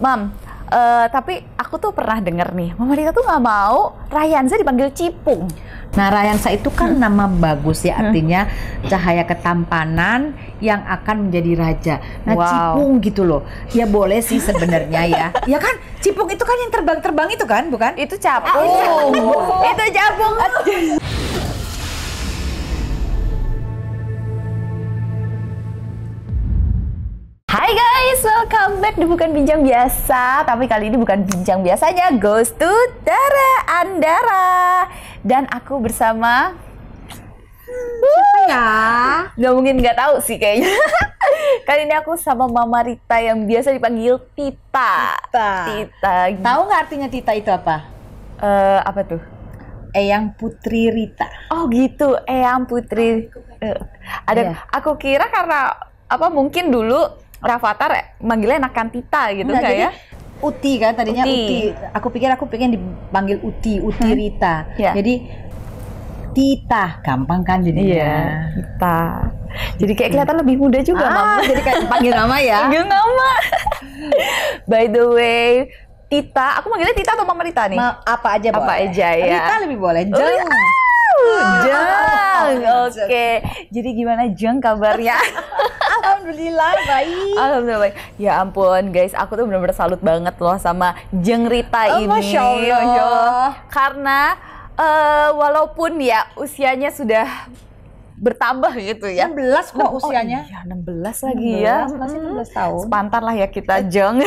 Mam, tapi aku tuh pernah denger nih, Mama Rita tuh nggak mau Ryanza dipanggil Cipung. Nah, Ryanza itu kan nama bagus ya, artinya cahaya ketampanan yang akan menjadi raja. Nah, Wow. Cipung gitu loh. Ya boleh sih sebenarnya ya. Ya kan, Cipung itu kan yang terbang-terbang itu kan, bukan? Itu Capung. Itu Capung. Hai guys, welcome back di Bukan Bincang Biasa. Tapi kali ini bukan bincang biasanya, goes to Dara Andara. Dan aku bersama Ya. nggak mungkin nggak tahu sih kayaknya. Kali ini aku sama Mama Rita yang biasa dipanggil Tita. Tita. Tahu nggak artinya Tita itu apa? Apa tuh? Eyang Putri Rita. Oh gitu, Eyang Putri. Iya. Aku kira karena apa mungkin dulu Rafathar manggilnya enakan Tita gitu Nggak, nggak jadi ya? Uti kan tadinya Uti. Uti. Aku pikir dipanggil Uti Rita. Ya. Jadi Tita, gampang kan jadinya. Iya, Tita. Jadi kayak kelihatan lebih muda juga, Mama. Jadi kayak panggil nama ya. Panggil nama. By the way, Tita, aku manggilnya Tita atau Mama Rita nih? Apa aja boleh. Apa aja ya. Rita lebih boleh. Jeng. Jeng. Oke. Jadi gimana Jeng kabarnya? Alhamdulillah baik. Alhamdulillah baik. Ya ampun guys, aku tuh benar-benar salut banget loh sama Jeng Rita ini. Masya Allah. Masya Allah. Karena walaupun ya usianya sudah bertambah gitu ya. 16 kok usianya. Oh iya, 16 lagi ya. Masih 16 tahun. Sepantar lah ya kita Jeng.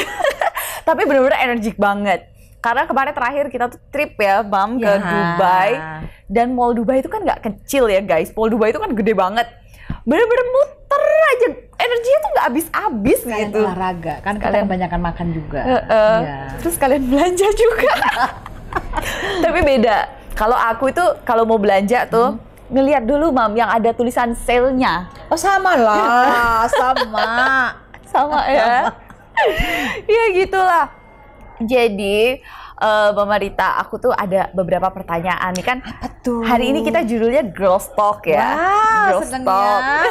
Tapi benar-benar energik banget. Karena kemarin terakhir kita tuh trip ya, Mam, ke Ya. Dubai. Dan Mall Dubai itu kan nggak kecil ya guys. Mall Dubai itu kan gede banget. Bener-bener muter aja. Energinya tuh nggak habis-habis Kalian gitu. olahraga kan kita Kalian- kebanyakan makan juga. Iya. Terus kalian belanja juga. Tapi beda. Kalau aku itu kalau mau belanja tuh ngelihat dulu Mam yang ada tulisan sale-nya. Oh sama lah, sama. Sama ya. Ya gitulah. Jadi Mama Rita, aku tuh ada beberapa pertanyaan nih kan. Apa tuh? Hari ini kita judulnya Girls Talk ya. Wah, Girls senengnya.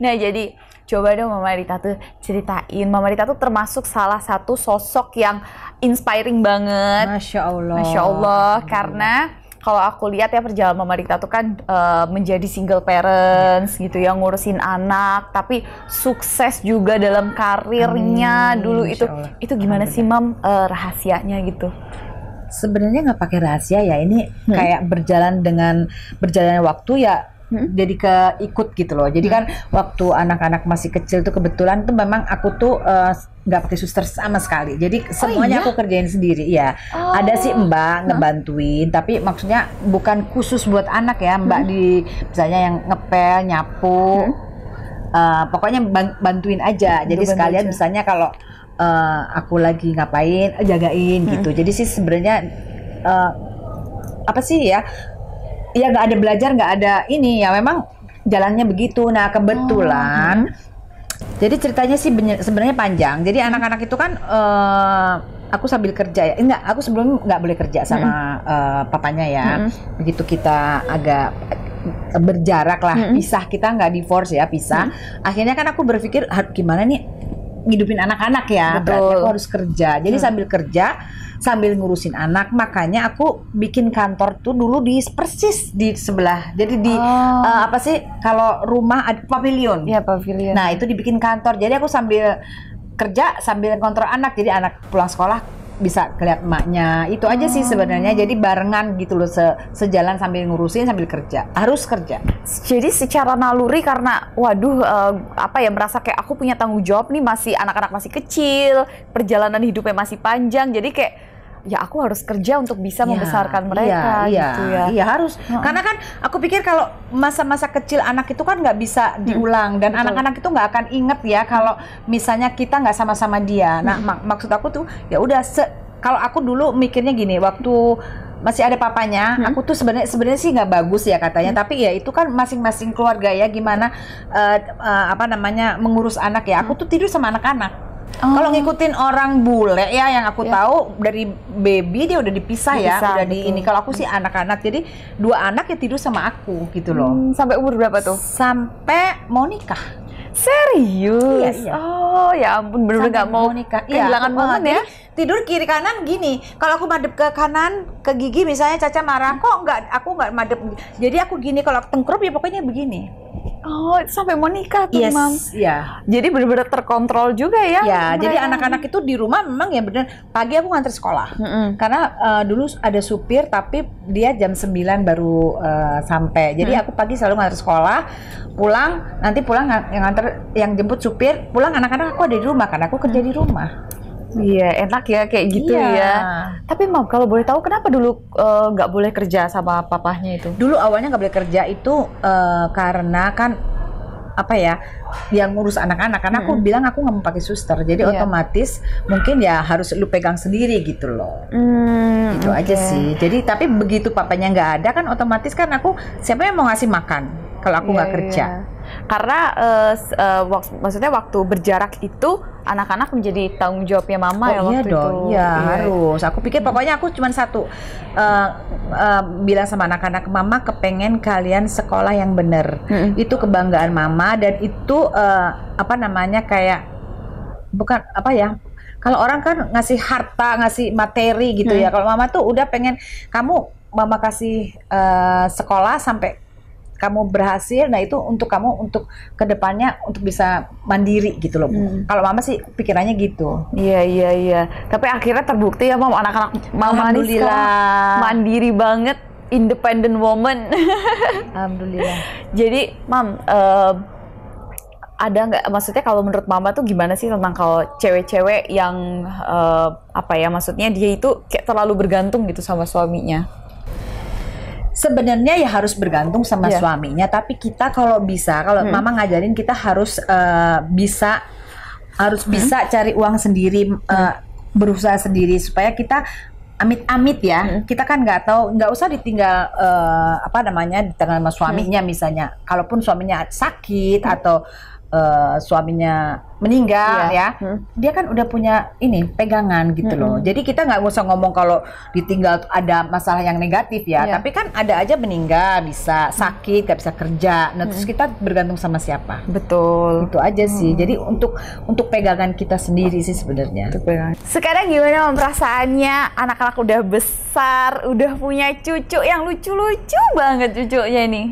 Nah jadi coba dong Mama Rita tuh ceritain. Mama Rita tuh termasuk salah satu sosok yang inspiring banget. Masya Allah. Masya Allah, karena kalau aku lihat ya perjalanan Mama Rita tuh kan menjadi single parents gitu ya, ngurusin anak, tapi sukses juga dalam karirnya. Amin, Dulu Masya Allah. itu gimana sih Mam rahasianya gitu? Sebenarnya nggak pakai rahasia ya, ini kayak berjalannya waktu ya. Jadi keikut gitu loh. Jadi kan waktu anak-anak masih kecil tuh kebetulan tuh memang aku tuh nggak pakai suster sama sekali. Jadi semuanya iya? aku kerjain sendiri ya. Oh. Ada sih Mbak ngebantuin, tapi maksudnya bukan khusus buat anak ya. Mbak di misalnya yang ngepel, nyapu, pokoknya bantuin aja. Jadi Bantu sekalian aja. misalnya kalau aku lagi ngapain, jagain gitu. Jadi sih sebenarnya apa sih ya? Ya nggak ada belajar, nggak ada ini ya, memang jalannya begitu. Nah kebetulan jadi ceritanya sih sebenarnya panjang. Jadi anak-anak itu kan aku sambil kerja ya, enggak, aku sebelum nggak boleh kerja sama papanya ya. Begitu kita agak berjarak lah, pisah, kita nggak divorce ya, pisah. Akhirnya kan aku berpikir gimana nih ngidupin anak-anak ya. Betul. Berarti aku harus kerja. Jadi sambil kerja, sambil ngurusin anak, makanya aku bikin kantor tuh dulu di persis di sebelah. Jadi di apa sih kalau rumah ada pavilion. Ya pavilion. Nah, itu dibikin kantor. Jadi aku sambil kerja sambil kontrol anak. Jadi anak pulang sekolah bisa ngeliat emaknya. Itu aja sih sebenarnya. Jadi barengan gitu loh, sejalan sambil ngurusin sambil kerja. Harus kerja. Jadi secara naluri karena waduh apa ya, merasa kayak aku punya tanggung jawab nih, masih anak-anak masih kecil, perjalanan hidupnya masih panjang. Jadi kayak ya aku harus kerja untuk bisa membesarkan mereka gitu ya. Iya harus. Karena kan aku pikir kalau masa-masa kecil anak itu kan nggak bisa diulang, dan anak-anak itu nggak akan inget ya kalau misalnya kita nggak sama-sama dia. Nah maksud aku tuh ya udah kalau aku dulu mikirnya gini, waktu masih ada papanya, aku tuh sebenarnya sih nggak bagus ya katanya, tapi ya itu kan masing-masing keluarga ya gimana apa namanya mengurus anak ya. Aku tuh tidur sama anak-anak. Kalau ngikutin orang bule ya yang aku tahu dari baby dia udah dipisah ya, udah di ini. Kalau aku sih anak-anak, jadi 2 anak ya tidur sama aku gitu loh. Sampai umur berapa tuh? Sampai mau nikah. Serius? Iya, iya. Oh ya ampun, bener-bener Sampai nggak mau nikah. kehilangan Iya, momen ya? jadi tidur kiri kanan gini. Kalau aku madep ke kanan, ke gigi misalnya Caca marah, kok aku nggak madep. Jadi aku gini, kalau tengkurap ya pokoknya begini. Oh, itu sampai mau nikah tuh, Yes, Mam. ya. Jadi bener-bener terkontrol juga ya? Ya, jadi mereka. anak-anak itu di rumah memang ya bener. Pagi aku nganter sekolah. Karena dulu ada supir, tapi dia jam 9 baru sampai. Jadi aku pagi selalu nganter sekolah, pulang yang nganter, yang jemput supir, pulang anak-anak aku ada di rumah karena aku kerja di rumah. Iya, enak ya kayak gitu Iya. ya. Tapi Mam, kalau boleh tahu kenapa dulu nggak boleh kerja sama papahnya itu? Dulu awalnya nggak boleh kerja itu karena kan apa ya, yang ngurus anak-anak. Karena aku bilang aku nggak mau pakai suster, jadi Iya. otomatis mungkin ya harus lu pegang sendiri gitu loh. Itu Oke. aja sih. Jadi tapi begitu papanya nggak ada kan otomatis kan aku siapa yang mau ngasih makan kalau aku nggak Iya, kerja. iya. Karena maksudnya waktu berjarak itu anak-anak menjadi tanggung jawabnya mama ya Oh iya waktu dong, itu. iya harus. Aku pikir pokoknya aku cuma satu bilang sama anak-anak, mama kepengen kalian sekolah yang bener. Itu kebanggaan mama dan itu apa namanya kayak bukan apa ya. Kalau orang kan ngasih harta, ngasih materi gitu ya. Kalau mama tuh udah pengen mama kasih sekolah sampai kamu berhasil, nah itu untuk kamu untuk kedepannya untuk bisa mandiri gitu loh. Kalau mama sih pikirannya gitu. Iya. Tapi akhirnya terbukti ya Mam, anak-anak mama ini Alhamdulillah. sekarang mandiri banget, independent woman. Alhamdulillah. Jadi Mam, ada nggak, maksudnya kalau menurut mama tuh gimana sih tentang kalau cewek-cewek yang apa ya, maksudnya dia itu kayak terlalu bergantung gitu sama suaminya? Sebenarnya ya harus bergantung sama Iya. suaminya, tapi kita kalau bisa, kalau mama ngajarin kita harus bisa cari uang sendiri, berusaha sendiri supaya kita amit-amit ya, kita kan nggak usah ditinggal apa namanya ditinggal sama suaminya misalnya, kalaupun suaminya sakit atau suaminya meninggal Iya. ya, dia kan udah punya ini pegangan gitu loh. Jadi kita nggak usah ngomong kalau ditinggal ada masalah yang negatif ya, Iya. tapi kan ada aja meninggal, bisa sakit, nggak bisa kerja. Nah terus kita bergantung sama siapa? Betul. Itu aja sih. Jadi untuk pegangan kita sendiri sih sebenarnya. Sekarang gimana Mam, perasaannya anak-anak udah besar, udah punya cucu yang lucu-lucu banget cucunya ini?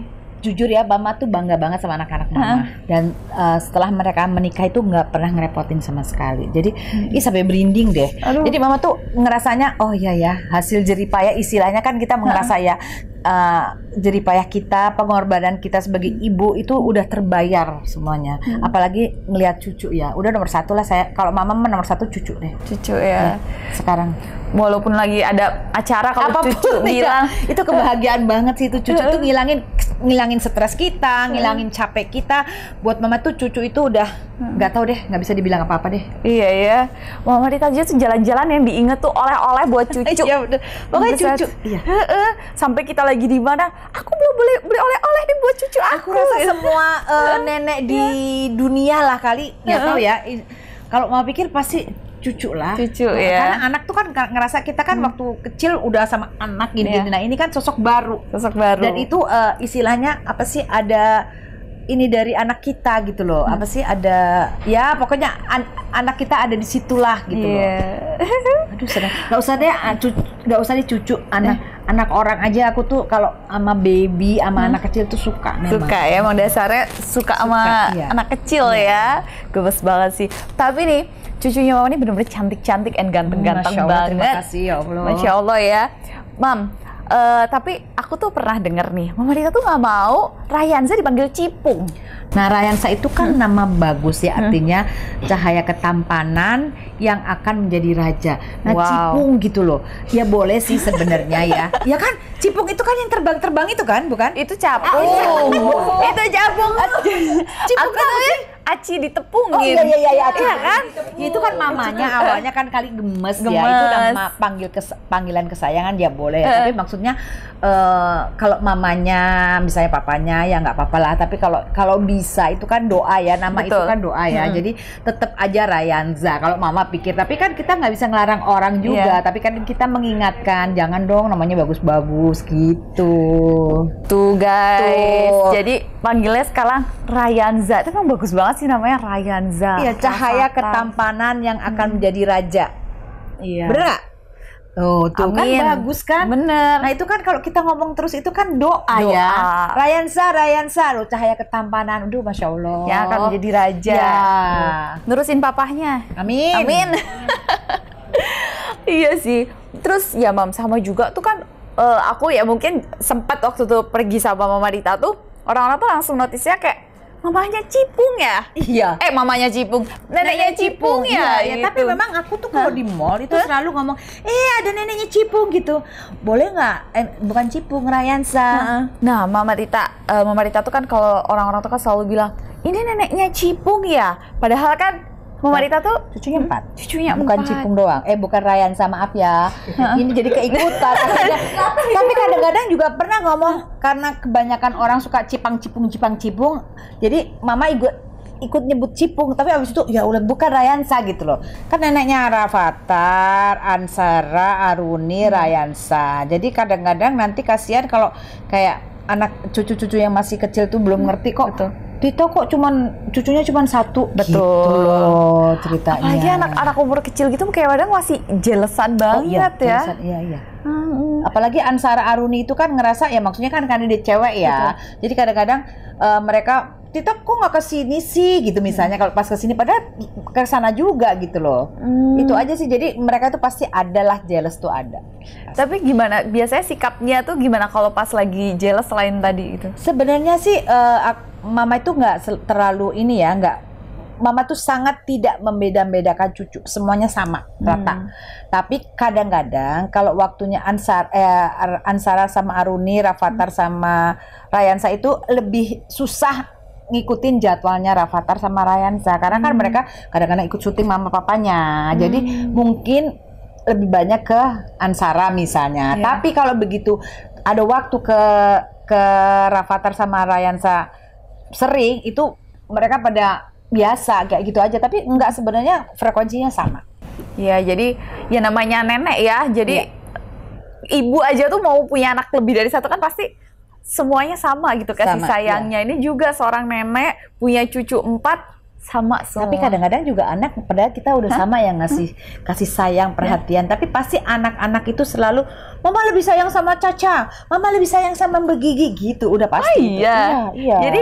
Jujur ya, mama tuh bangga banget sama anak-anak mama. Dan setelah mereka menikah itu nggak pernah ngerepotin sama sekali. Jadi, sampai berinding deh. Aduh. Jadi mama tuh ngerasanya, oh iya ya, hasil jeripayah istilahnya kan kita ngerasa ya, jeripayah kita, pengorbanan kita sebagai ibu itu udah terbayar semuanya. Apalagi ngelihat cucu ya. Udah nomor satu lah saya. Kalau mama nomor satu cucu deh. Cucu ya. Sekarang. Walaupun lagi ada acara kalau Apapun cucu ya, bilang itu kebahagiaan banget sih itu cucu tuh ngilangin stres kita, ngilangin capek kita. Buat mama tuh cucu itu udah nggak tahu deh, nggak bisa dibilang apa-apa deh. iya ya, Mama Rita aja tuh jalan-jalan yang diinget tuh oleh-oleh buat cucu. Iya udah, pokoknya Sampai cucu. saat- Iya. Sampai kita lagi di mana, aku belum boleh beli oleh-oleh nih buat cucu Aku rasa semua nenek di dunia lah kali, nggak tahu ya. Kalau mau pikir pasti cucu lah. Cucu, Nah, ya. Karena anak tuh kan ngerasa kita kan waktu kecil udah sama anak gini-gini. Iya. Nah ini kan sosok baru. Sosok baru. Dan itu istilahnya apa sih, ada ini dari anak kita gitu loh. Apa sih, ada ya pokoknya anak kita ada di situlah gitu loh. Iya. Aduh sedih. Nggak usah deh cucu, anak orang aja aku tuh kalau sama baby sama anak kecil tuh suka memang. Suka ya, emang dasarnya suka sama iya. anak kecil ya. Gemes banget sih. Tapi nih, cucunya Mama ini bener-bener cantik-cantik and ganteng-ganteng Masya Allah, banget. terima kasih ya Allah. Masya Allah ya. Mam, tapi aku tuh pernah denger nih, Mama Rita tuh nggak mau Rayanza dipanggil Cipung. Nah, Rayansa itu kan nama bagus ya, artinya cahaya ketampanan yang akan menjadi raja. Nah, Wow. Cipung gitu loh. Ya boleh sih sebenarnya ya. Ya kan, Cipung itu kan yang terbang-terbang itu kan, bukan? Itu capung. Itu capung. Aku tuh aci ditepungin. Oh iya Iya kan? Ya, itu kan mamanya awalnya kan kali gemes, ya. Gemes. Itu nama panggilan kesayangan dia boleh. Tapi maksudnya kalau mamanya misalnya papanya ya nggak apa-apa lah. Tapi kalau bisa itu kan doa ya, nama itu Betul. kan doa ya. Jadi tetap aja Rayanza kalau mama pikir. Tapi kan kita nggak bisa ngelarang orang juga. Iya. Tapi kan kita mengingatkan jangan dong namanya bagus-bagus gitu. Tuh guys. Tuh. Jadi panggilnya sekarang Rayanza. Itu emang bagus banget sih namanya Rayanza. Iya, cahaya Rafathar. ketampanan yang akan menjadi raja. Iya. Bener nggak? Tuh kan Amin. bagus kan? Bener. Nah itu kan kalau kita ngomong terus itu kan doa, Doa. ya. Rayansa loh, cahaya ketampanan. Aduh, Masya Allah. Yang akan menjadi raja. Ya. Nurusin papahnya. Amin. Amin. Iya sih. Terus ya Mam, sama juga tuh kan aku ya mungkin sempat waktu tuh pergi sama Mama Rita tuh orang-orang tuh langsung notisnya kayak mamanya Cipung ya? Iya. Mamanya Cipung, neneknya Cipung ya? Iya, gitu. tapi memang aku tuh kalau di mall itu selalu ngomong, ada neneknya Cipung gitu. Boleh nggak? Bukan Cipung, Rayansa. Nah, Mama Rita tuh kan kalau orang-orang tuh kan selalu bilang, ini neneknya Cipung ya? Padahal kan Mama Rita tuh Cucunya 4. cucunya Bukan 4. Cipung doang. Bukan Rayansa, maaf ya. Ini jadi keikutan. Akhirnya. Tapi kadang-kadang juga pernah ngomong karena kebanyakan orang suka Cipung. Jadi Mama ikut nyebut Cipung, tapi abis itu ya udah bukan Rayansa gitu loh. Kan neneknya Rafathar, Ansara, Aruni, Rayansa. Jadi kadang-kadang nanti kasihan kalau kayak anak cucu-cucu yang masih kecil tuh belum ngerti kok. Betul. Tito kok cucunya cuma 1. Betul. Gitu loh ceritanya. Apalagi anak-anak umur kecil gitu kayak kadang masih jelesan banget ya. Iya. Apalagi Ansara Aruni itu kan ngerasa ya maksudnya kan karena dia cewek ya. Betul. Jadi kadang-kadang mereka Tito kok nggak kesini sih gitu misalnya kalau pas kesini padahal ke sana juga gitu loh. Itu aja sih. Jadi mereka tuh pasti adalah jealous tuh ada. Tapi gimana biasanya sikapnya tuh gimana kalau pas lagi jealous selain tadi itu? Sebenarnya sih Mama itu nggak terlalu ini ya, Mama tuh sangat tidak membeda-bedakan cucu, semuanya sama rata. Tapi kadang-kadang kalau waktunya Ansara sama Aruni, Rafathar sama Rayansa itu lebih susah ngikutin jadwalnya Rafathar sama Rayansa karena kan mereka kadang-kadang ikut syuting mama papanya. Jadi mungkin lebih banyak ke Ansara misalnya. Yeah. Tapi kalau begitu ada waktu ke Rafathar sama Rayansa sering itu mereka pada biasa kayak gitu aja, tapi enggak, sebenarnya frekuensinya sama. Ya, jadi ya namanya nenek ya. Jadi ibu aja tuh mau punya anak lebih dari satu kan pasti semuanya sama gitu kasih Sama, sayangnya. Ini juga seorang nenek punya cucu 4 sama semua. Tapi kadang-kadang juga anak, padahal kita udah sama yang ngasih kasih sayang, perhatian, tapi pasti anak-anak itu selalu mama lebih sayang sama Caca, mama lebih sayang sama Mbak Gigi gitu, udah pasti. Iya. Jadi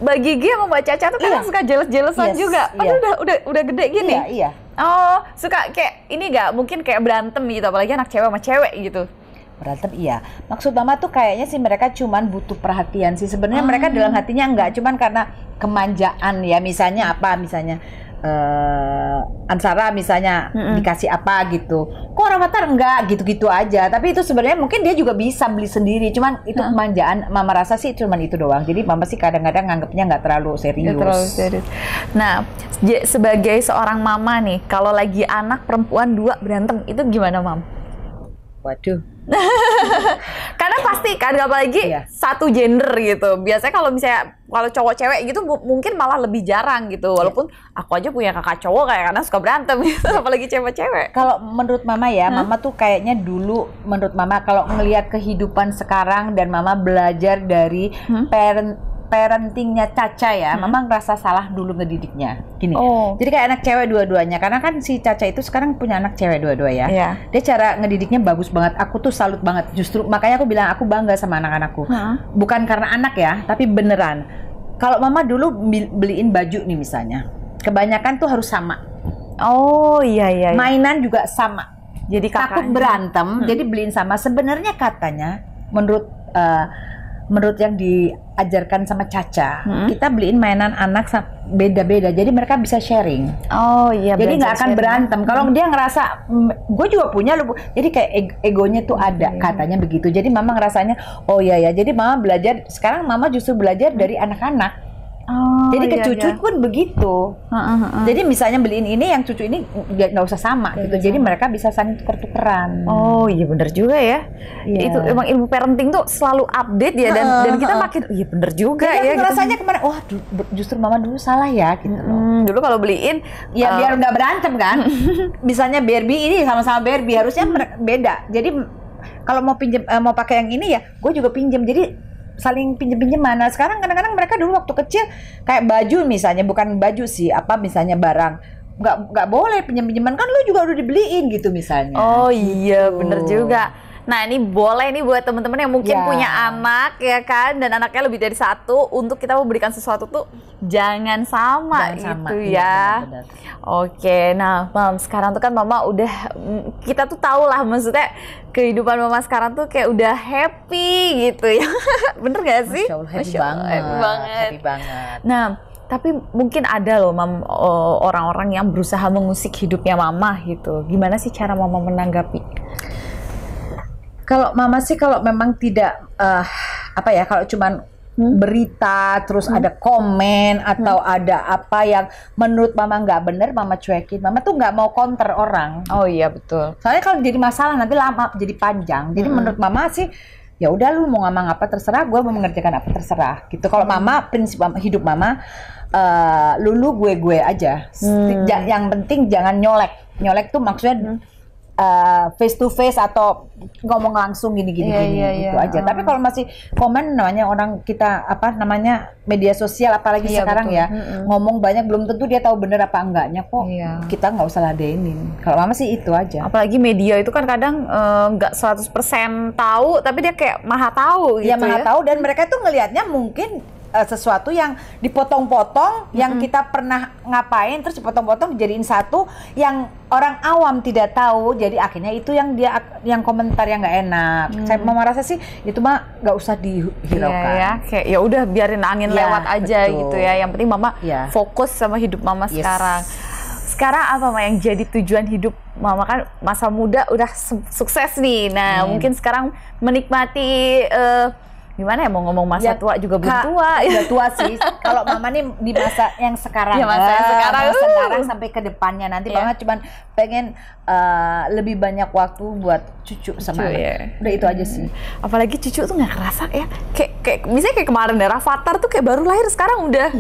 Mbak Gigi sama Mbak Caca tuh kadang suka jealous-jealousan juga. Padahal udah gede gini. Iya. Oh, suka kayak ini nggak mungkin kayak berantem gitu, apalagi anak cewek sama cewek gitu. Berantem iya. Maksud mama tuh kayaknya sih mereka cuman butuh perhatian sih. Sebenarnya mereka dalam hatinya enggak cuman karena kemanjaan ya. Misalnya apa? Misalnya Ansara misalnya dikasih apa gitu. Kok Rafathar enggak gitu-gitu aja. Tapi itu sebenarnya mungkin dia juga bisa beli sendiri. Cuman itu kemanjaan. Mama rasa sih cuman itu doang. Jadi mama sih kadang-kadang nganggapnya nggak terlalu serius. Nah, sebagai seorang mama nih, kalau lagi anak perempuan 2 berantem itu gimana, Mam? Waduh. Karena pasti kan apalagi satu gender gitu. Biasanya kalau misalnya kalau cowok cewek gitu mungkin malah lebih jarang gitu. Walaupun aku aja punya kakak cowok kayak karena suka berantem gitu, apalagi cewek-cewek. Kalau menurut mama ya, mama tuh kayaknya dulu menurut mama kalau ngelihat kehidupan sekarang dan mama belajar dari parentingnya Caca ya, mama ngerasa salah dulu ngedidiknya. Gini. Jadi kayak anak cewek dua-duanya. Karena kan si Caca itu sekarang punya anak cewek dua-dua ya. Dia cara ngedidiknya bagus banget. Aku tuh salut banget. Justru makanya aku bilang aku bangga sama anak-anakku. Bukan karena anak ya, tapi beneran. Kalau mama dulu beliin baju nih misalnya, kebanyakan tuh harus sama. Oh iya. Mainan juga sama. Jadi takut berantem, jadi beliin sama. Sebenarnya katanya menurut yang diajarkan sama Caca, kita beliin mainan anak beda-beda, jadi mereka bisa sharing. Oh iya. Jadi nggak akan berantem. Kalau dia ngerasa gue juga punya, jadi kayak egonya tuh ada, katanya begitu. Jadi mama ngerasanya, oh iya ya. Jadi mama belajar. Sekarang mama justru belajar dari anak-anak. Jadi ke cucu pun begitu. Jadi misalnya beliin ini, yang cucu ini nggak usah sama gitu. Jadi mereka bisa saling tuker-tukeran. Oh iya bener juga ya. Itu emang ilmu parenting tuh selalu update ya, dan kita makin iya bener juga. Jadi ya. Aku rasanya kemarin, wah justru mama dulu salah ya gitu loh. Dulu kalau beliin ya biar nggak berantem kan. Misalnya Barbie ini sama-sama Barbie, harusnya beda. Jadi kalau mau pinjam mau pakai yang ini ya, gue juga pinjam. Jadi saling pinjem-pinjeman. Nah, sekarang kadang-kadang mereka dulu waktu kecil kayak baju misalnya, bukan baju sih, apa misalnya barang nggak boleh pinjem-pinjeman, kan lu juga udah dibeliin gitu misalnya. Oh iya, bener juga. Nah, ini boleh nih buat teman-teman yang mungkin punya anak ya kan, dan anaknya lebih dari satu, untuk kita memberikan sesuatu tuh jangan sama gitu ya. Benar-benar. Oke, nah Mam, sekarang tuh kan Mama udah, kita tuh tahu lah maksudnya kehidupan Mama sekarang tuh kayak udah happy gitu ya. Bener gak sih? Masya Allah, happy banget. Happy banget. Nah, tapi mungkin ada loh Mam, orang-orang yang berusaha mengusik hidupnya Mama gitu. Gimana sih cara Mama menanggapi? Kalau Mama sih kalau memang tidak apa ya, kalau cuman berita terus ada komen atau ada apa yang menurut Mama nggak benar, Mama cuekin. Mama tuh nggak mau counter orang. Oh iya betul. Soalnya kalau jadi masalah nanti lama, jadi panjang. Jadi menurut Mama sih ya udah, lu mau ngomong apa terserah, gue mau mengerjakan apa terserah gitu. Kalau Mama, prinsip hidup Mama, lu gue aja. Yang penting jangan nyolek. Nyolek tuh maksudnya face to face atau ngomong langsung gini gitu aja. Tapi kalau masih komen, namanya orang kita apa namanya media sosial, apalagi sekarang betul. Ya ngomong banyak belum tentu dia tahu bener apa enggaknya kok. Kita nggak usah ladenin. Kalau Mama sih itu aja. Apalagi media itu kan kadang nggak 100% tahu, tapi dia kayak maha tahu gitu ya. Maha tahu, dan mereka tuh ngelihatnya mungkin sesuatu yang dipotong-potong, yang kita pernah ngapain terus dipotong-potong dijadiin satu yang orang awam tidak tahu, jadi akhirnya itu yang dia yang komentar yang nggak enak. Saya mau merasa sih itu mah nggak usah dihiraukan. Ya, kayak ya udah biarin angin lewat aja gitu ya. Yang penting Mama fokus sama hidup Mama sekarang. Sekarang apa Mama yang jadi tujuan hidup Mama? Kan masa muda udah sukses nih. Nah, mungkin sekarang menikmati gimana ya, mau ngomong masa tua juga belum tua. Udah tua sih. Kalau Mama nih di masa yang sekarang, masa sekarang sampai ke depannya nanti Mama cuman pengen lebih banyak waktu buat cucu sama anak. Udah itu aja sih. Apalagi cucu tuh nggak kerasa ya. Kayak misalnya kayak kemarin ya, Rafathar tuh kayak baru lahir sekarang udah.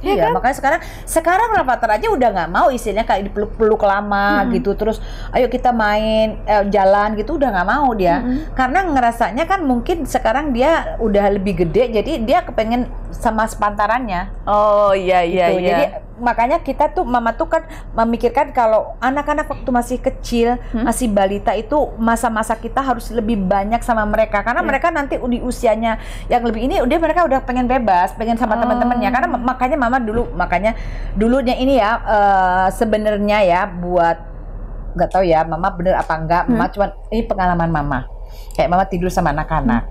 Iya, kan? Makanya sekarang Rafathar aja udah nggak mau, istilahnya kayak dipeluk-peluk lama gitu, terus ayo kita main jalan gitu, udah nggak mau dia, karena ngerasanya kan mungkin sekarang dia udah lebih gede, jadi dia kepengen sama sepantarannya. Oh iya gitu. Jadi makanya kita tuh, Mama tuh kan memikirkan kalau anak-anak waktu masih kecil, masih balita itu masa-masa kita harus lebih banyak sama mereka, karena mereka nanti di usianya yang lebih ini mereka udah pengen bebas, pengen sama teman-temannya. Karena makanya Mama dulunya ini ya, sebenarnya ya, buat nggak tahu ya Mama bener apa enggak, Mama cuman ini pengalaman Mama, kayak Mama tidur sama anak-anak.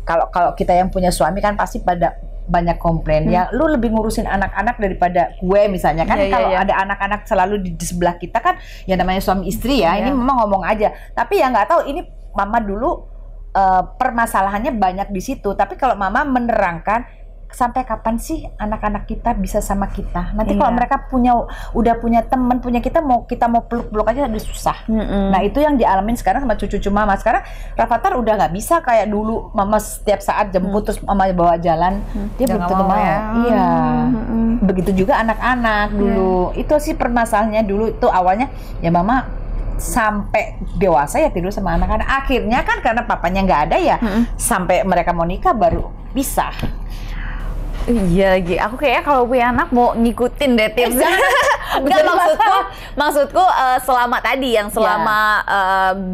Kalau kita yang punya suami kan pasti pada banyak komplain ya, lu lebih ngurusin anak-anak daripada gue misalnya kan. Kalau ada anak-anak selalu di sebelah kita kan, ya namanya suami istri ya, ini Mama ngomong aja, tapi ya nggak tahu ini Mama dulu permasalahannya banyak di situ. Tapi kalau Mama menerangkan sampai kapan sih anak-anak kita bisa sama kita, nanti kalau mereka udah punya teman, punya kita mau peluk-peluk aja udah susah. Nah itu yang dialamin sekarang sama cucu Mama. Sekarang Rafathar udah nggak bisa kayak dulu Mama setiap saat jemput terus Mama bawa jalan, dia belum tentu mau ya. Iya, begitu juga anak-anak dulu. Itu sih permasalahannya dulu itu awalnya ya, Mama sampai dewasa ya tidur sama anak-anak. Akhirnya kan karena papanya nggak ada ya, sampai mereka mau nikah baru pisah. Iya lagi, aku kayaknya kalau punya anak mau ngikutin deh tips. Enggak, maksudku selama tadi yang selama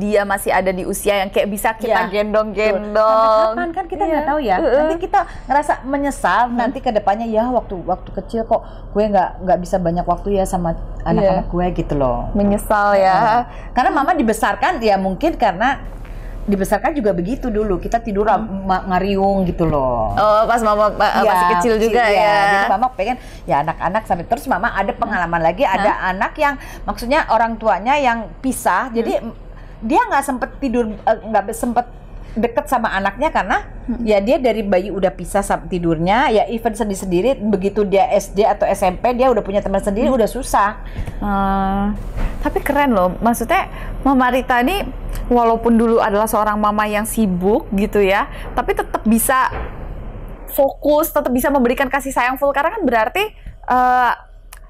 dia masih ada di usia yang kayak bisa kita gendong-gendong. Kapan kan kita nggak tahu ya. Nanti kita ngerasa menyesal nanti ke depannya, ya waktu kecil kok gue nggak bisa banyak waktu ya sama anak-anak gue gitu loh. Menyesal ya. Karena Mama dibesarkan ya, mungkin karena dibesarkan juga begitu dulu, kita tidur ngariung gitu loh. Oh, pas Mama masih kecil juga ya. Jadi Mama pengen ya anak-anak sampai, terus Mama ada pengalaman lagi, ada anak yang maksudnya orang tuanya yang pisah, jadi dia nggak sempet tidur, nggak sempet deket sama anaknya karena ya dia dari bayi udah pisah tidurnya ya, even sendiri-sendiri. Begitu dia SD atau SMP dia udah punya teman sendiri, udah susah. Tapi keren loh, maksudnya Mama Rita ini walaupun dulu adalah seorang mama yang sibuk gitu ya, tapi tetap bisa fokus, tetap bisa memberikan kasih sayang full, karena kan berarti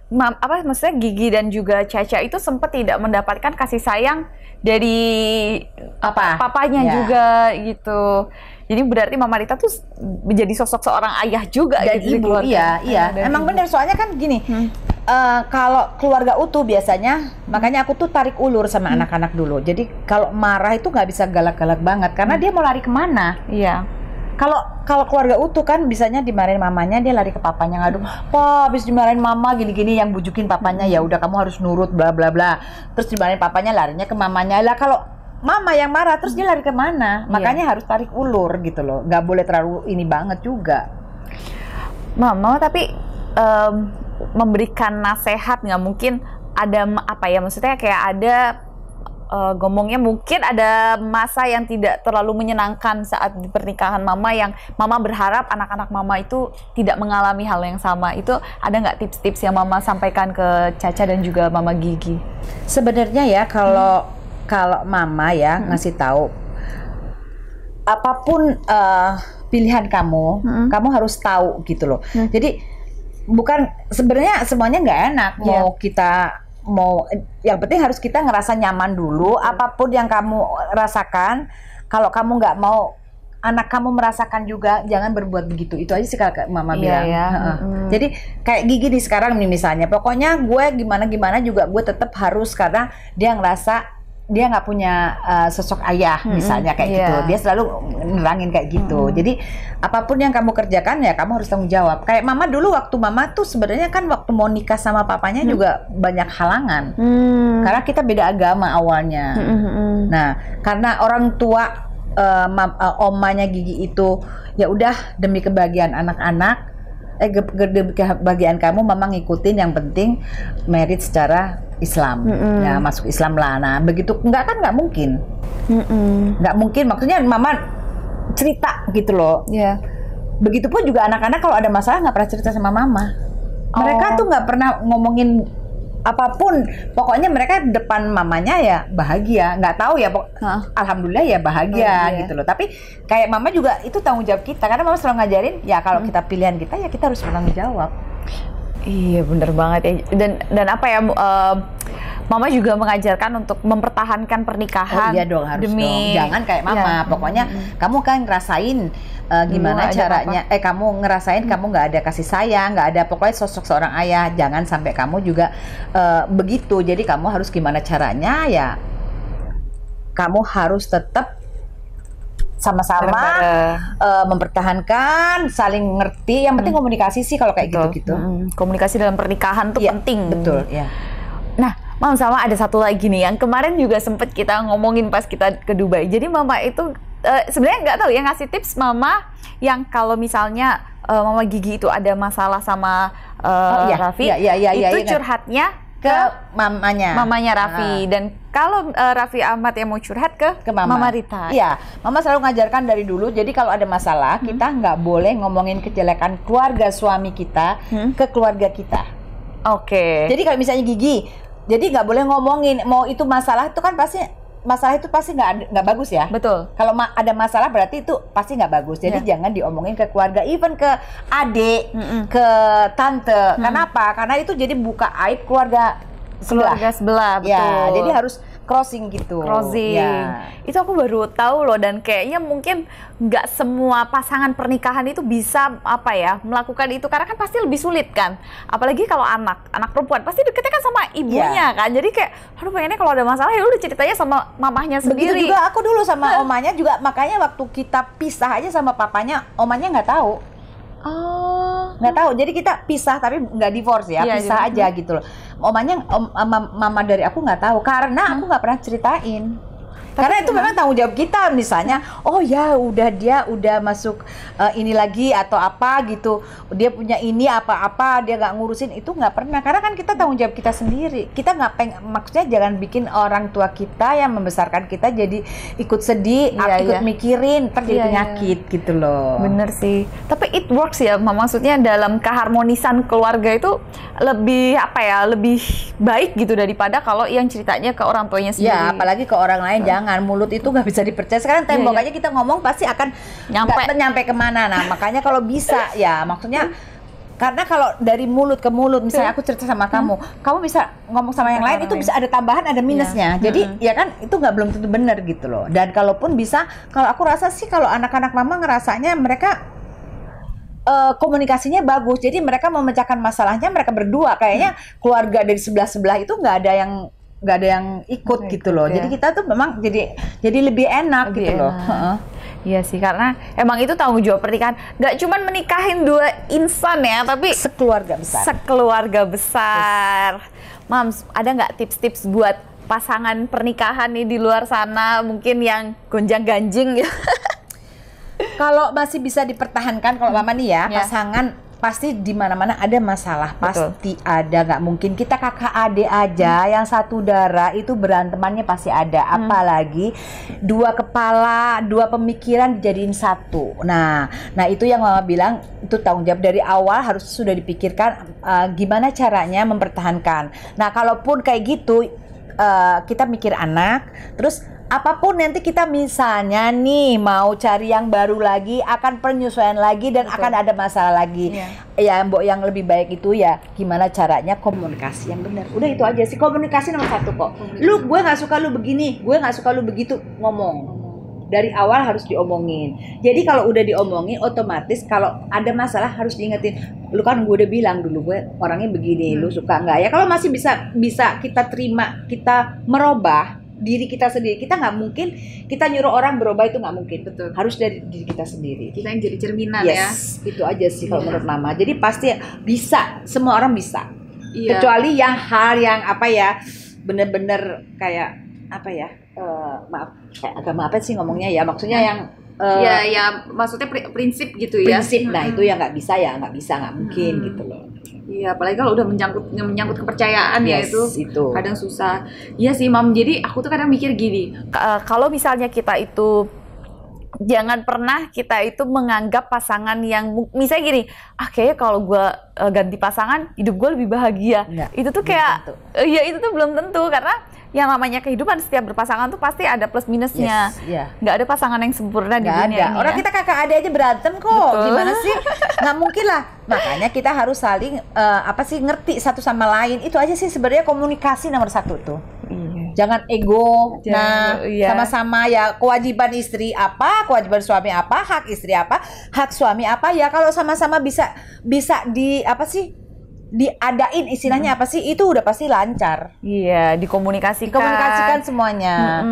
maksudnya Gigi dan juga Caca itu sempat tidak mendapatkan kasih sayang dari papanya juga gitu. Jadi berarti Mama Rita tuh menjadi sosok seorang ayah juga dan gitu. ibu, iya. Emang bener, soalnya kan gini, kalau keluarga utuh biasanya, makanya aku tuh tarik ulur sama anak-anak dulu. Jadi kalau marah itu nggak bisa galak-galak banget, karena dia mau lari kemana? Iya. Kalau keluarga utuh kan bisanya dimarahin mamanya, dia lari ke papanya ngadu, "Pa, habis dimarahin mama gini-gini," yang bujukin papanya, "Ya udah kamu harus nurut bla bla bla." Terus dimarahin papanya, larinya ke mamanya. Lah kalau mama yang marah terus dia lari kemana? Makanya harus tarik ulur gitu loh. Nggak boleh terlalu ini banget juga. Mama tapi memberikan nasihat nggak, mungkin ada apa ya, maksudnya kayak ada ngomongnya mungkin ada masa yang tidak terlalu menyenangkan saat di pernikahan Mama, yang Mama berharap anak-anak Mama itu tidak mengalami hal yang sama. Itu ada nggak tips-tips yang Mama sampaikan ke Caca dan juga Mama Gigi? Sebenarnya ya kalau Mama ya ngasih tahu apapun pilihan kamu, kamu harus tahu gitu loh. Jadi bukan, sebenarnya semuanya nggak enak. Yang penting harus kita ngerasa nyaman dulu. Apapun yang kamu rasakan, kalau kamu nggak mau anak kamu merasakan juga, jangan berbuat begitu. Itu aja sih kalau Mama bilang. Jadi kayak Gigi nih sekarang nih misalnya, pokoknya gue gimana juga gue tetap harus, karena dia ngerasa dia nggak punya sosok ayah misalnya kayak gitu. Dia selalu nerangin kayak gitu. Jadi apapun yang kamu kerjakan ya kamu harus tanggung jawab. Kayak Mama dulu, waktu Mama tuh sebenarnya kan waktu mau nikah sama papanya juga banyak halangan. Karena kita beda agama awalnya. Nah, karena orang tua omanya Gigi itu ya udah demi kebahagiaan anak-anak, demi kebahagiaan kamu, Mama ngikutin, yang penting merit secara Islam, ya masuk Islam lah. Nah begitu nggak mungkin, nggak mungkin. Maksudnya Mama cerita gitu loh. Begitupun juga anak-anak kalau ada masalah nggak pernah cerita sama Mama. Mereka tuh nggak pernah ngomongin apapun. Pokoknya mereka depan mamanya ya bahagia. Nggak tahu ya, alhamdulillah ya bahagia gitu loh. Tapi kayak Mama juga itu tanggung jawab kita, karena Mama selalu ngajarin ya kalau kita pilihan kita ya kita harus bertanggung jawab. Iya bener banget ya. Dan apa ya, Mama juga mengajarkan untuk mempertahankan pernikahan. Oh iya dong, harus demi dong. Jangan kayak Mama. Pokoknya kamu kan ngerasain gimana caranya. Kamu ngerasain kamu nggak ada kasih sayang, nggak ada pokoknya sosok seorang ayah. Jangan sampai kamu juga begitu. Jadi kamu harus gimana caranya ya. Kamu harus tetap sama-sama mempertahankan, saling ngerti. Yang penting komunikasi sih kalau kayak gitu-gitu. Komunikasi dalam pernikahan tuh penting. Betul, ya. Nah, Mam, sama ada satu lagi nih yang kemarin juga sempet kita ngomongin pas kita ke Dubai. Jadi Mama itu sebenarnya nggak tahu ya, ngasih tips Mama yang kalau misalnya Mama Gigi itu ada masalah sama Raffi, itu curhatnya ke mamanya Raffi, dan kalau Raffi Ahmad yang mau curhat ke Mama Rita. Iya, Mama selalu ngajarkan dari dulu. Jadi kalau ada masalah, kita nggak boleh ngomongin kejelekan keluarga suami kita ke keluarga kita. Jadi kalau misalnya Gigi, jadi nggak boleh ngomongin, mau itu masalah itu kan pasti nggak bagus ya. Betul. Kalau ada masalah berarti itu pasti nggak bagus. Jadi jangan diomongin ke keluarga, even ke adik, ke tante. Kenapa? Karena itu jadi buka aib keluarga sebelah. Betul. Ya, jadi harus crossing gitu. Itu aku baru tahu loh, dan kayaknya mungkin nggak semua pasangan pernikahan itu bisa melakukan itu, karena kan pasti lebih sulit kan. Apalagi kalau anak perempuan pasti deketnya kan sama ibunya kan. Jadi kayak aduh pengennya kalau ada masalah ya udah ceritanya sama mamahnya sendiri. Begitu juga aku dulu sama omanya juga, makanya waktu kita pisah aja sama papanya, omanya nggak tahu. Nggak tahu, jadi kita pisah tapi nggak divorce ya, pisah aja gitu loh. Omanya, mama dari aku nggak tahu karena aku nggak pernah ceritain. Karena itu memang tanggung jawab kita, misalnya, oh ya dia udah masuk ini lagi atau apa gitu, dia punya ini apa-apa, dia nggak ngurusin, itu nggak pernah. Karena kan kita tanggung jawab kita sendiri. Kita nggak maksudnya jangan bikin orang tua kita yang membesarkan kita jadi ikut sedih, ikut mikirin, terjadi penyakit gitu loh. Bener sih. Tapi it works ya, maksudnya dalam keharmonisan keluarga itu lebih lebih baik gitu daripada kalau yang ceritanya ke orang tuanya sendiri. Ya, apalagi ke orang lain jangan. Mulut itu nggak bisa dipercaya. Sekarang tembok aja kita ngomong pasti akan nyampe kemana. Nah makanya kalau bisa ya, maksudnya Karena kalau dari mulut ke mulut, misalnya aku cerita sama kamu bisa ngomong sama yang lain, itu bisa ada tambahan, ada minusnya. Jadi ya kan itu belum tentu benar gitu loh. Dan kalaupun bisa, kalau aku rasa sih kalau anak-anak mama ngerasanya mereka komunikasinya bagus. Jadi mereka memecahkan masalahnya mereka berdua. Kayaknya keluarga dari sebelah itu nggak ada yang ikut gitu loh. Jadi kita tuh memang jadi lebih enak gitu loh. Iya sih, karena emang itu tanggung jawab pernikahan. Gak cuman menikahin dua insan ya, tapi sekeluarga besar. Mams, ada nggak tips-tips buat pasangan pernikahan nih di luar sana, mungkin yang gonjang-ganjing ya? Kalau masih bisa dipertahankan, kalau mama nih ya, pasangan pasti di mana-mana ada masalah, pasti ada, nggak mungkin kita kakak adik aja yang satu darah itu berantemannya pasti ada, apalagi dua kepala, dua pemikiran dijadiin satu. Nah itu yang mama bilang, itu tanggung jawab dari awal harus sudah dipikirkan gimana caranya mempertahankan. Nah kalaupun kayak gitu kita mikir anak, terus apapun nanti kita misalnya nih mau cari yang baru lagi, akan penyesuaian lagi dan akan ada masalah lagi. Ya mbok, yang lebih baik itu ya gimana caranya komunikasi yang benar. Udah itu aja sih, komunikasi nomor 1 kok. Gue nggak suka lu begini, gue nggak suka lu begitu, ngomong. Dari awal harus diomongin. Jadi kalau udah diomongin, otomatis kalau ada masalah harus diingetin. Lu kan gue udah bilang dulu gue orangnya begini, lu suka nggak ya? Kalau masih bisa kita terima, kita merubah diri kita sendiri. Kita nggak mungkin kita nyuruh orang berubah, itu nggak mungkin. Betul. Harus dari diri kita sendiri. Kita yang jadi cerminan ya. Itu aja sih kalau menurut mama. Jadi pasti bisa, semua orang bisa. Kecuali yang hal yang apa ya, bener-bener kayak apa ya, maaf, kayak agama apa sih ngomongnya ya, maksudnya yang ya maksudnya prinsip gitu ya. Prinsip, nah itu ya nggak bisa, nggak mungkin gitu loh. Iya, apalagi kalau udah menyangkut kepercayaan ya itu kadang susah. Iya sih, Mam. Jadi aku tuh kadang mikir gini, kalau misalnya kita itu jangan pernah kita itu menganggap pasangan yang misalnya gini, kayaknya kalau gue ganti pasangan hidup gue lebih bahagia. Itu tuh kayak itu tuh belum tentu, karena yang namanya kehidupan setiap berpasangan tuh pasti ada plus minusnya. Nggak ada pasangan yang sempurna di dunia ini. Orang kita kakak adik aja berantem kok. Gimana sih? Nggak mungkin lah. Makanya kita harus saling ngerti satu sama lain. Itu aja sih sebenarnya komunikasi nomor 1 tuh. Jangan ego. Sama-sama ya, kewajiban istri apa, kewajiban suami apa, hak istri apa, hak suami apa ya. Kalau sama-sama bisa diadain istilahnya apa sih, itu udah pasti lancar. Iya, dikomunikasikan semuanya.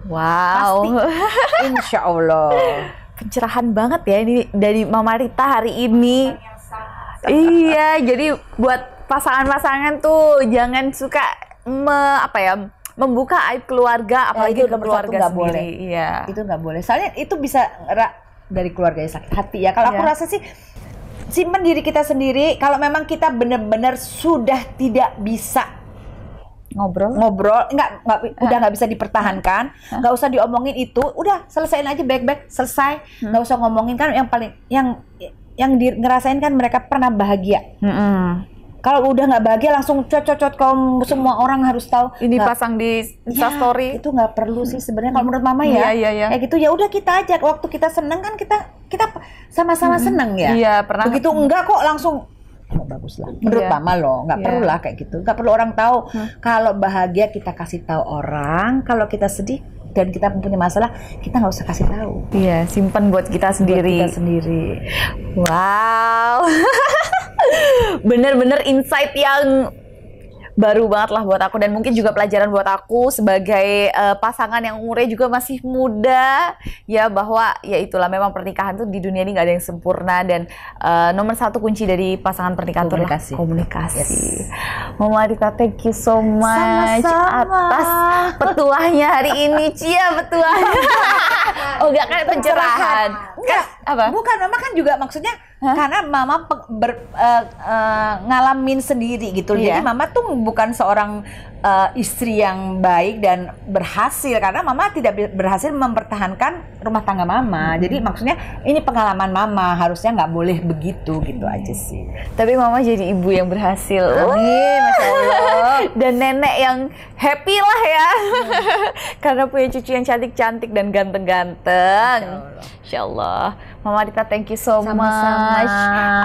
Wow, pasti. Insya Allah. Pencerahan banget ya ini dari Mama Rita hari ini. Iya, jadi buat pasangan-pasangan tuh jangan suka membuka aib keluarga, apalagi ke keluarga sendiri. Boleh. Iya. Itu nggak boleh. Soalnya itu bisa dari keluarga yang sakit hati ya. Kalau aku rasa sih, simpan diri kita sendiri. Kalau memang kita benar-benar sudah tidak bisa ngobrol, udah nggak bisa dipertahankan, nggak usah diomongin itu, udah selesaiin aja baik-baik, selesai. Nggak usah ngomongin, kan yang paling yang ngerasain kan mereka pernah bahagia. Kalau udah nggak bahagia langsung cocot kaum semua orang harus tahu. Ini pasang di Instastory. Itu nggak perlu sih sebenarnya kalau menurut mama ya. Kayak gitu ya udah, kita ajak waktu kita seneng kan kita sama-sama seneng ya. Iya, pernah. Begitu enggak kok langsung bagus lah. Menurut mama loh, nggak perlu lah kayak gitu. Nggak perlu orang tahu. Kalau bahagia kita kasih tahu orang, kalau kita sedih dan kita punya masalah, kita nggak usah kasih tahu. Iya, simpan buat kita sendiri. Wow. Bener-bener insight yang baru banget lah buat aku, dan mungkin juga pelajaran buat aku sebagai pasangan yang umurnya juga masih muda ya, bahwa ya itulah, memang pernikahan tuh di dunia ini nggak ada yang sempurna, dan nomor 1 kunci dari pasangan pernikahan itu adalah komunikasi. Mama Rita, thank you so much atas petuahnya hari ini. Cia, petuahnya. Oh enggak, kayak pencerahan. Apa? Bukan, mama kan juga maksudnya karena mama ngalamin sendiri gitu. Jadi mama tuh bukan seorang istri yang baik dan berhasil, karena mama tidak berhasil mempertahankan rumah tangga mama. Jadi maksudnya ini pengalaman mama, harusnya nggak boleh begitu gitu aja sih. Tapi mama jadi ibu yang berhasil. Amin, Masya Allah. Dan nenek yang happy lah ya. Karena punya cucu yang cantik-cantik dan ganteng-ganteng. Insya Allah. Mama Rita, thank you so Sama-sama. much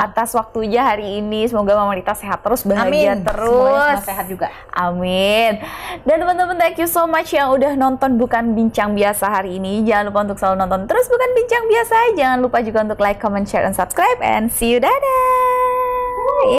atas waktunya hari ini. Semoga Mama Rita sehat terus, bahagia Amin. terus. Semuanya sehat juga. Amin. Dan teman-teman, thank you so much yang udah nonton Bukan Bincang Biasa hari ini. Jangan lupa untuk selalu nonton terus Bukan Bincang Biasa. Jangan lupa juga untuk like, comment, share, dan subscribe. And see you, dadah!